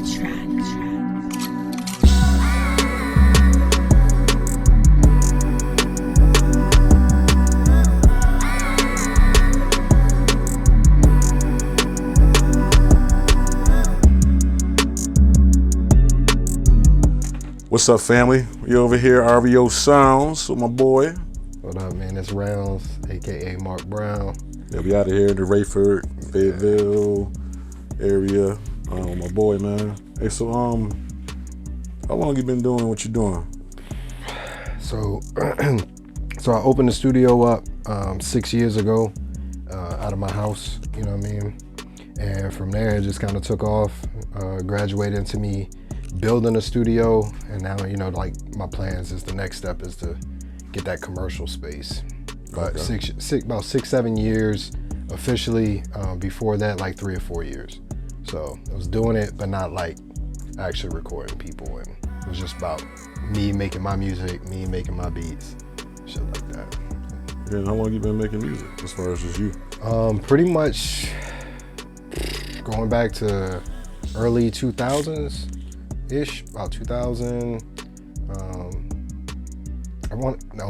What's up, family? We over here, RVO Soundz with my boy. What up, man? It's Roundz, aka Mark Brown. Yeah, we out of here in the Rayford, Fayetteville area. My boy, man. Hey, so how long you been doing what you doing? So, so I opened the studio up 6 years ago out of my house. You know what I mean? And from there, it just kind of took off. Graduated into me building a studio, and now, you know, like my plans is the next step is to get that commercial space. But Okay. about 6-7 years officially. Before that, like 3 or 4 years. So I was doing it, but not like actually recording people, and it was just about me making my music, me making my beats, shit like that. Yeah, and how long you been making music as far as just you? Pretty much going back to early 2000s ish, about 2000.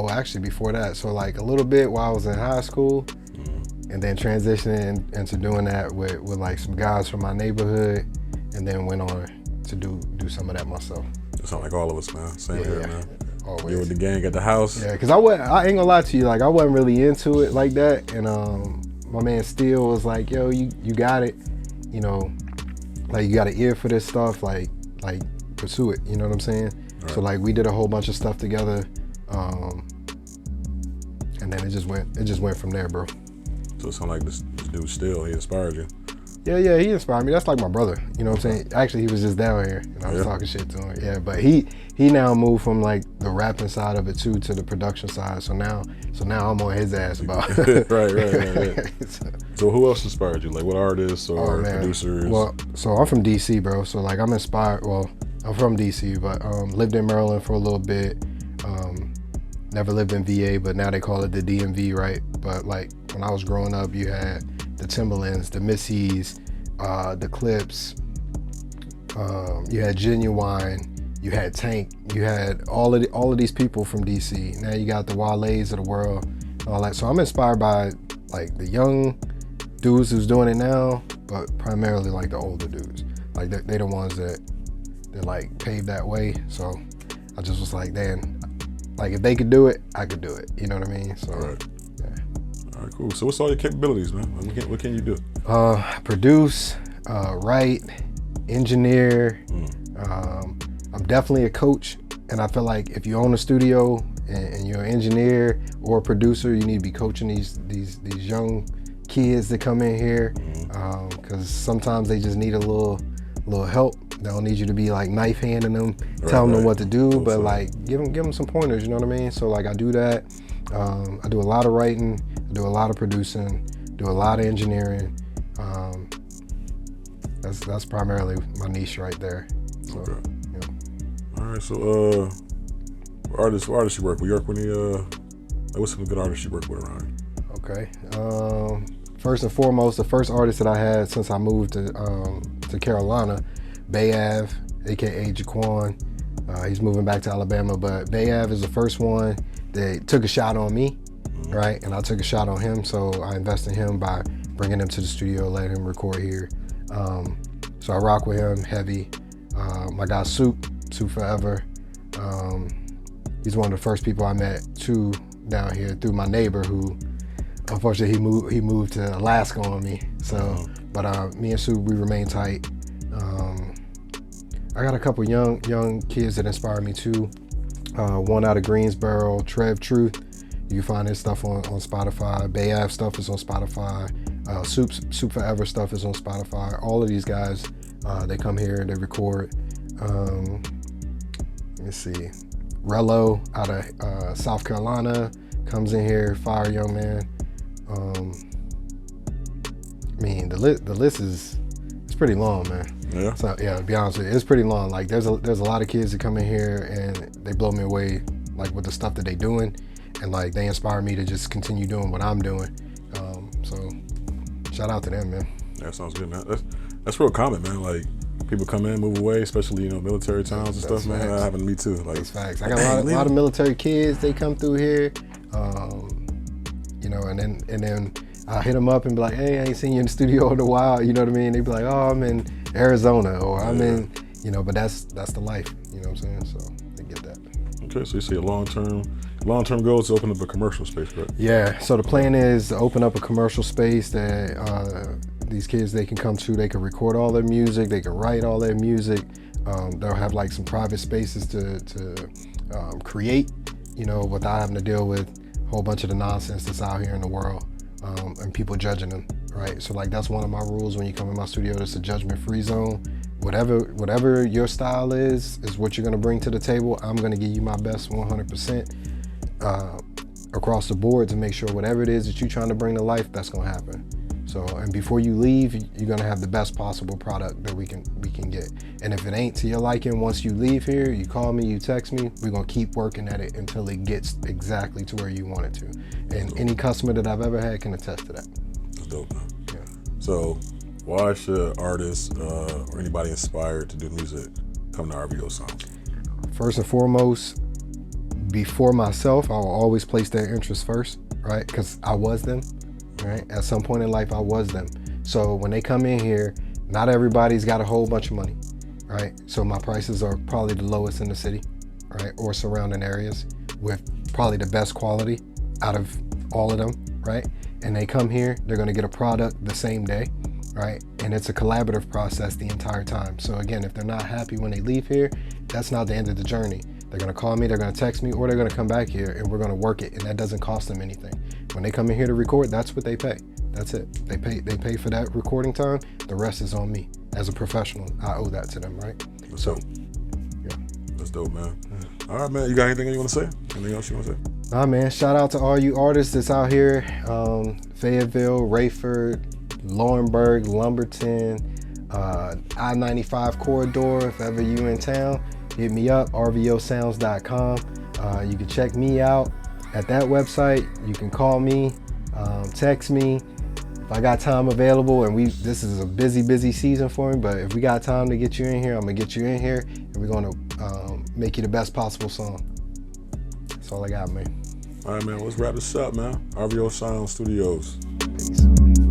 Actually before that. So like a little bit while I was in high school, and then transitioning into doing that with like some guys from my neighborhood, and then went on to do some of that myself. It sound like all of us, man. Same here, man. Always. You with the gang at the house? Yeah, cause I ain't gonna lie to you, like I wasn't really into it like that, and my man Steele was like, yo, you got it, you know, like you got an ear for this stuff, like pursue it, you know what I'm saying? Right. So like we did a whole bunch of stuff together, and then it just went from there, bro. So it sound like this dude still, he inspired you. Yeah, he inspired me. That's like my brother, you know what I'm saying? Actually, he was just down here, and I was talking shit to him. Yeah, but he now moved from like the rapping side of it too to the production side. So now I'm on his ass about right. So who else inspired you? Like what artists or producers? Well, so I'm from DC, bro. So like I'm inspired. Well, I'm from DC, but lived in Maryland for a little bit. Never lived in VA, but now they call it the DMV, right? But like when I was growing up, you had the Timberlands, the Missies, the Clips, you had Genuine, you had Tank, you had all of these people from DC. Now you got the Wale's of the world, and all that. So I'm inspired by like the young dudes who's doing it now, but primarily like the older dudes. Like they the ones that like paved that way. So I just was like, damn, like if they could do it, I could do it. You know what I mean? So Right. yeah. All right, cool. So what's all your capabilities, man? What can you do? Produce, write, engineer. I'm definitely a coach, and I feel like if you own a studio and you're an engineer or a producer, you need to be coaching these young kids that come in here, because sometimes they just need a little help. They don't need you to be like knife handing them, telling them what to do, but like give them some pointers. You know what I mean? So like I do that. I do a lot of writing, I do a lot of producing, do a lot of engineering. That's primarily my niche right there. So, Okay. yeah. All right, so what artists you work with? You work with what's some good artists you work with around here? Okay. First and foremost, the first artist that I had since I moved to Carolina, Bay Ave, aka Jaquan. He's moving back to Alabama, but Bay Ave is the first one that took a shot on me, right? And I took a shot on him, so I invested in him by bringing him to the studio, letting him record here. So I rock with him heavy. My guy Soup Forever. He's one of the first people I met too down here through my neighbor, who unfortunately he moved to Alaska on me. So, but me and Soup, we remain tight. I got a couple young kids that inspire me too. One out of Greensboro, Trev Truth. You can find his stuff on Spotify. Bay Ave stuff is on Spotify. Soup Forever stuff is on Spotify. All of these guys, they come here, they record. Let me see. Rello out of South Carolina comes in here, fire young man. I mean, the list is pretty long, man. Yeah. So yeah, to be honest with you, it's pretty long. Like there's a lot of kids that come in here and they blow me away, like with the stuff that they doing, and like they inspire me to just continue doing what I'm doing. So shout out to them, man. That sounds good, man. That's real common, man. Like people come in, move away, especially, you know, military towns and stuff, man. That happened to me too. Like, that's facts. I got a lot of military kids. They come through here, you know, and then I hit them up and be like, hey, I ain't seen you in the studio in a while. You know what I mean? They be like, oh, I'm in Arizona, or I'm in, you know. But that's the life. You know what I'm saying? So they get that. Okay, so you see a long-term goal is to open up a commercial space, correct? Yeah, so the plan is to open up a commercial space that these kids, they can come to, they can record all their music, they can write all their music. They'll have like some private spaces to create, you know, without having to deal with a whole bunch of the nonsense that's out here in the world, and people judging them, right? So like that's one of my rules when you come in my studio. It's a judgment-free zone. Whatever your style is what you're gonna bring to the table. I'm gonna give you my best 100% across the board to make sure whatever it is that you're trying to bring to life, that's gonna happen. So, and before you leave, you're gonna have the best possible product that we can get. And if it ain't to your liking, once you leave here, you call me, you text me, we're gonna keep working at it until it gets exactly to where you want it to. And any customer that I've ever had can attest to that. That's dope, man. Yeah. So, why should artists or anybody inspired to do music come to RVO Soundz? First and foremost, before myself, I will always place their interests first, right? Because I was them, right? At some point in life, I was them. So when they come in here, not everybody's got a whole bunch of money, right? So my prices are probably the lowest in the city, right? Or surrounding areas, with probably the best quality out of all of them, right? And they come here, they're gonna get a product the same day, right? And it's a collaborative process the entire time. So again, if they're not happy when they leave here, that's not the end of the journey. They're gonna call me, they're gonna text me, or they're gonna come back here and we're gonna work it, and that doesn't cost them anything. When they come in here to record, that's what they pay. That's it. They pay for that recording time. The rest is on me. As a professional, I owe that to them, right? That's dope. Yeah. That's dope, man. All right, man. You got anything you wanna say? Anything else you wanna say? Nah, man, shout out to all you artists that's out here. Fayetteville, Rayford, Laurinburg, Lumberton, I-95 corridor. If ever you in town, hit me up, rvosoundz.com. You can check me out at that website. You can call me, text me. If I got time available, and this is a busy season for me, but if we got time to get you in here, I'm gonna get you in here, and we're gonna make you the best possible song. That's all I got, man. All right, man. Let's wrap this up, man. RVO Soundz Studios. Peace.